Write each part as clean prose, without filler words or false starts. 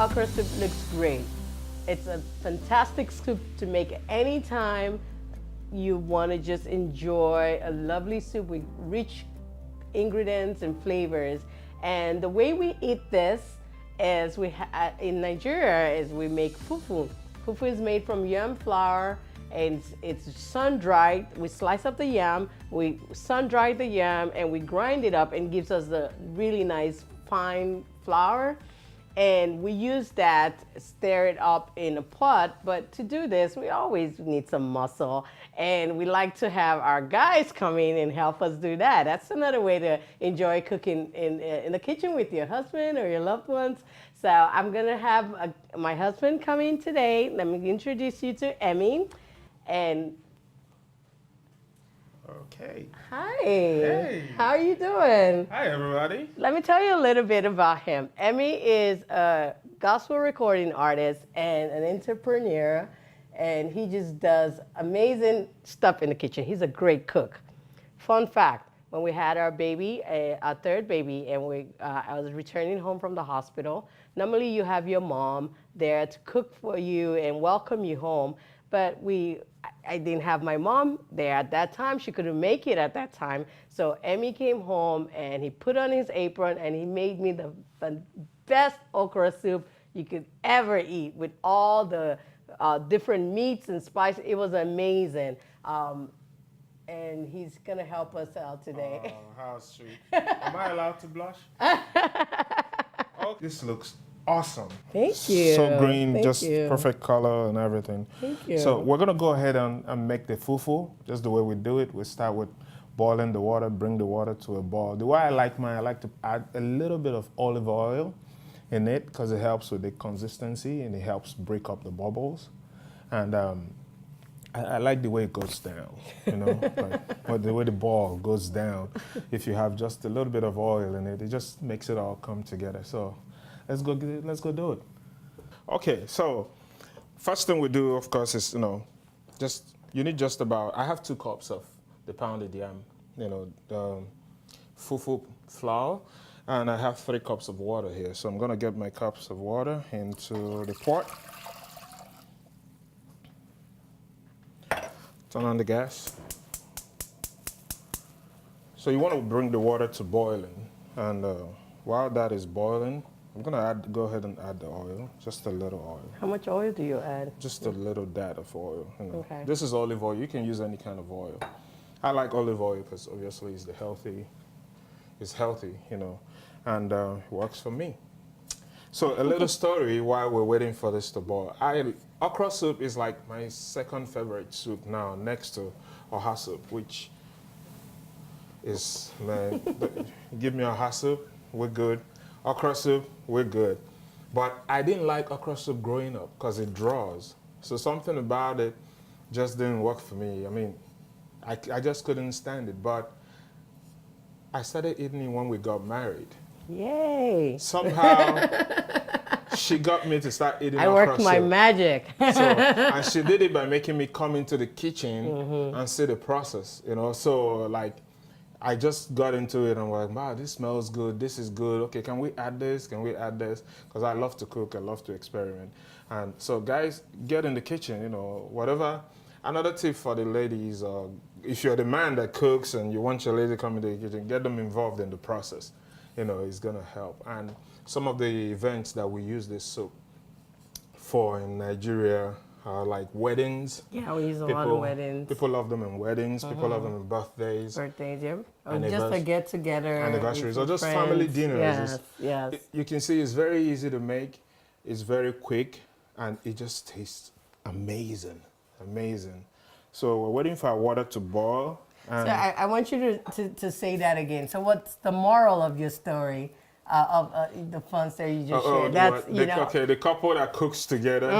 Okra soup looks great. It's a fantastic soup to make anytime you want to just enjoy a lovely soup with rich ingredients and flavors. And the way we eat this is in Nigeria is we make fufu. Fufu is made from yam flour and it's sun-dried. We slice up the yam, we sun-dry the yam, and we grind it up and gives us the really nice fine flour. And we use that, stir it up in a pot. But to do this, we always need some muscle. And we like to have our guys come in and help us do that. That's another way to enjoy cooking in the kitchen with your husband or your loved ones. So I'm gonna have my husband come in today. Let me introduce you to Emmy. And okay. Hi. Hey. How are you doing? Hi, everybody. Let me tell you a little bit about him. Emmy is a gospel recording artist and an entrepreneur, and he just does amazing stuff in the kitchen. He's a great cook. Fun fact, when we had our baby, our third baby, and I was returning home from the hospital, normally you have your mom there to cook for you and welcome you home, but I didn't have my mom there at that time. She couldn't make it at that time. So Emmy came home and he put on his apron and he made me the best okra soup you could ever eat with all the different meats and spices. It was amazing. And he's gonna help us out today. Oh, how sweet. Am I allowed to blush? Oh, this looks awesome. Thank you. So green, Thank just you. perfect color and everything. Thank you. So we're gonna go ahead and make the fufu, just the way we do it. We start with boiling the water, bring the water to a boil. The way I like mine, I like to add a little bit of olive oil in it because it helps with the consistency and it helps break up the bubbles. And I like the way it goes down, you know, like, the way the ball goes down. If you have just a little bit of oil in it, it just makes it all come together. So let's go do it. Okay, so first thing we do, of course, is, you need just about, I have 2 cups of the pounded yam, the fufu flour, and I have 3 cups of water here. So I'm gonna get my cups of water into the pot. Turn on the gas. So you want to bring the water to boiling, and while that is boiling, I'm gonna go ahead and add the oil, just a little oil. How much oil do you add? Just a little dab of oil. Okay. This is olive oil. You can use any kind of oil. I like olive oil because obviously it's healthy, and it works for me. So a little story while we're waiting for this to boil. Okra soup is like my second favorite soup now, next to oha soup, which is, man, give me oha soup, we're good. Okra soup, we're good. But I didn't like okra soup growing up because it draws. So something about it just didn't work for me. I mean, I just couldn't stand it. But I started eating it when we got married. Yay. Somehow, she got me to start eating I okra worked my soup. magic. And she did it by making me come into the kitchen and see the process, So, like, I just got into it and I'm like, wow, this smells good, this is good. Okay, can we add this? Can we add this? Because I love to cook, I love to experiment. And so, guys, get in the kitchen, whatever. Another tip for the ladies, if you're the man that cooks and you want your lady to come into the kitchen, get them involved in the process. It's gonna help. And some of the events that we use this soup for in Nigeria are like weddings. Yeah, we use a lot of weddings. People love them in weddings. People love them in birthdays. Birthdays, yeah. Or just a get together. Anniversaries, or just friends. family dinners. Yes. You can see it's very easy to make. It's very quick, and it just tastes amazing. Amazing. So we're waiting for our water to boil. So I want you to say that again. So what's the moral of your story, of the fun story you just shared? That's, Okay, the couple that cooks together.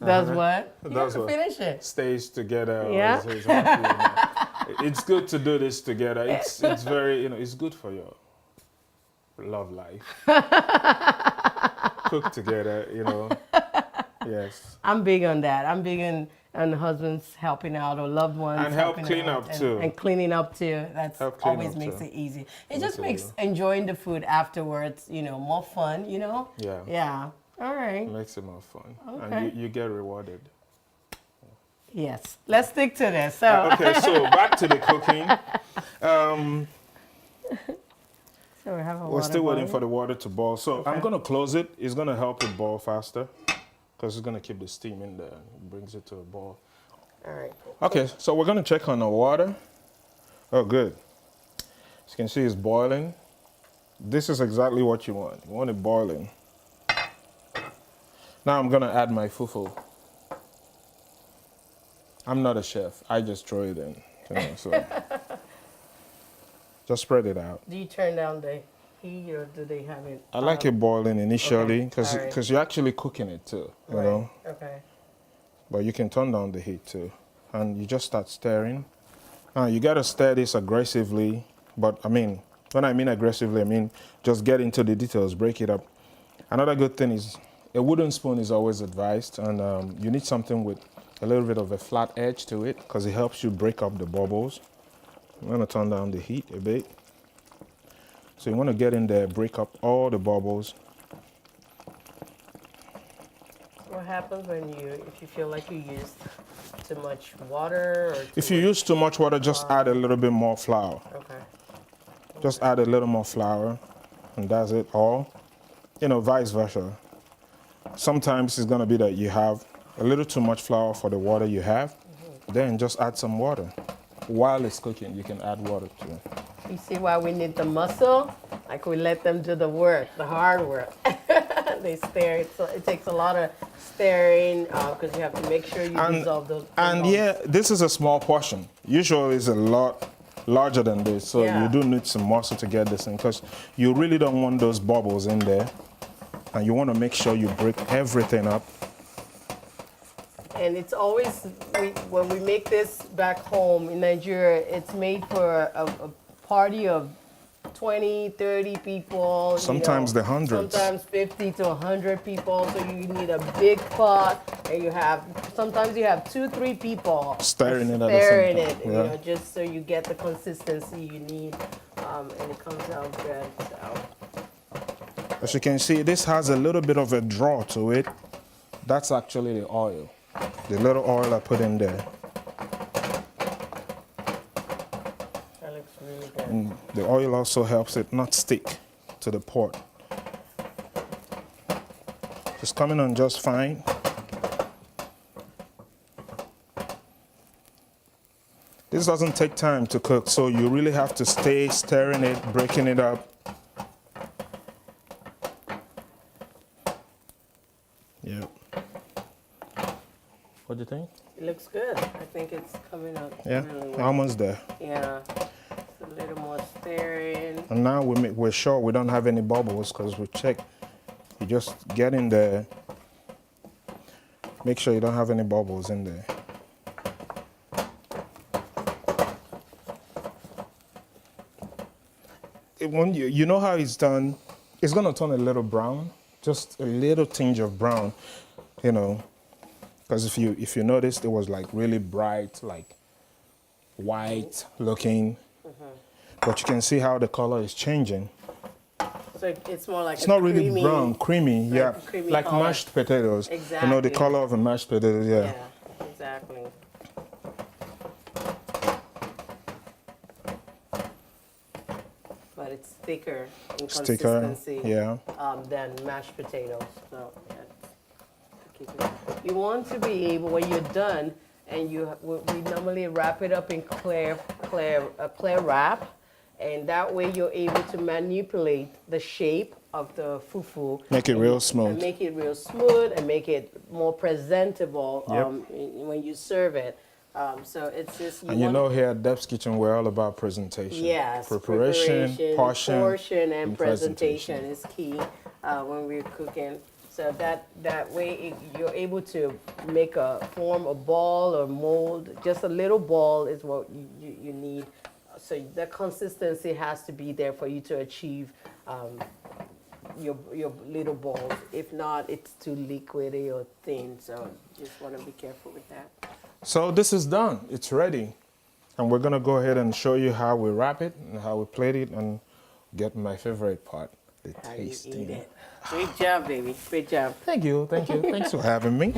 Does what? You Does have to finish it. Stays together. Yeah. It's good to do this together. It's very, it's good for your love life. Cook together, Yes. I'm big on that. I'm big on husbands helping out or loved ones and help clean up too. And cleaning up too. That's always makes it easy. It just makes enjoying the food afterwards, more fun, Yeah. Yeah. All right. It makes it more fun. Okay. And you get rewarded. Yes. Let's stick to this. So, Okay, so back to the cooking. so we have a We're still waiting boiling. for the water to boil. So Okay. I'm going to close it. It's going to help it boil faster because it's going to keep the steam in there. It brings it to a boil. All right. Okay, so we're going to check on the water. Oh, good. As you can see, it's boiling. This is exactly what you want. You want it boiling. Now I'm going to add my fufu. I'm not a chef. I just throw it in. You know, so just spread it out. Do you turn down the heat or do they have it? I like it boiling initially Okay, all right. because you're actually cooking it too, you Right. know. Okay. But you can turn down the heat too. And you just start stirring. You got to stir this aggressively. But I mean, when I mean aggressively, I mean just get into the details, break it up. Another good thing is a wooden spoon is always advised. And you need something with a little bit of a flat edge to it because it helps you break up the bubbles. I'm going to turn down the heat a bit. So you want to get in there, break up all the bubbles. What happens if you feel like you used too much water or If you use too much water, just add a little bit more flour. Okay. Just add a little more flour, and that's it all. You know, vice versa. Sometimes it's gonna be that you have a little too much flour for the water you have. Then just add some water. While it's cooking, you can add water to it. You see why we need the muscle? Like we let them do the work, the hard work. They stare. So it takes a lot of staring because you have to make sure you dissolve those. And yeah, this is a small portion. Usually it's a lot larger than this, so Yeah. you do need some muscle to get this in because you really don't want those bubbles in there. And you want to make sure you break everything up. And it's always, when we make this back home in Nigeria, it's made for a party of 20, 30 people. Sometimes the hundreds. Sometimes 50 to 100 people. So you need a big pot, and sometimes you have 2, 3 people Stirring it at the same time. you Yeah. know, just so you get the consistency you need, and it comes out good. So. As you can see, this has a little bit of a draw to it. That's actually the oil. The little oil I put in there. That looks really good. And the oil also helps it not stick to the pot. It's coming on just fine. This doesn't take time to cook, so you really have to stay stirring it, breaking it up. Yep. What do you think? It looks good. I think it's coming out Yeah, really well. almost there. Yeah. It's a little more stirring. And now we're sure we don't have any bubbles because we check. You just get in there. Make sure you don't have any bubbles in there. When you know how it's done, it's gonna turn a little brown, just a little tinge of brown, you know. Because if you noticed, it was like really bright, like white looking. But you can see how the color is changing. So it's more like It's not really brown, creamy, like yeah, creamy like color. mashed potatoes. You know the Exactly. color of a mashed potato, yeah. Yeah, exactly. But it's thicker in Thicker, consistency yeah. Than mashed potatoes. So you want to be able, when you're done, and we normally wrap it up in clear wrap, and that way you're able to manipulate the shape of the fufu. Make it real And smooth. make it real smooth and make it more presentable Yep. when you serve it. So it's just And you know here at Deb's Kitchen, we're all about presentation. yes, Preparation, portion, and presentation is key when we're cooking. So that way you're able to make form a ball or mold. Just a little ball is what you need. So the consistency has to be there for you to achieve your little balls. If not, it's too liquidy or thin. So just want to be careful with that. So this is done. It's ready. And we're going to go ahead and show you how we wrap it and how we plate it and get my favorite part. The How you eat tasting. it. Great job, baby. Great job. Thank you. Thanks for having me.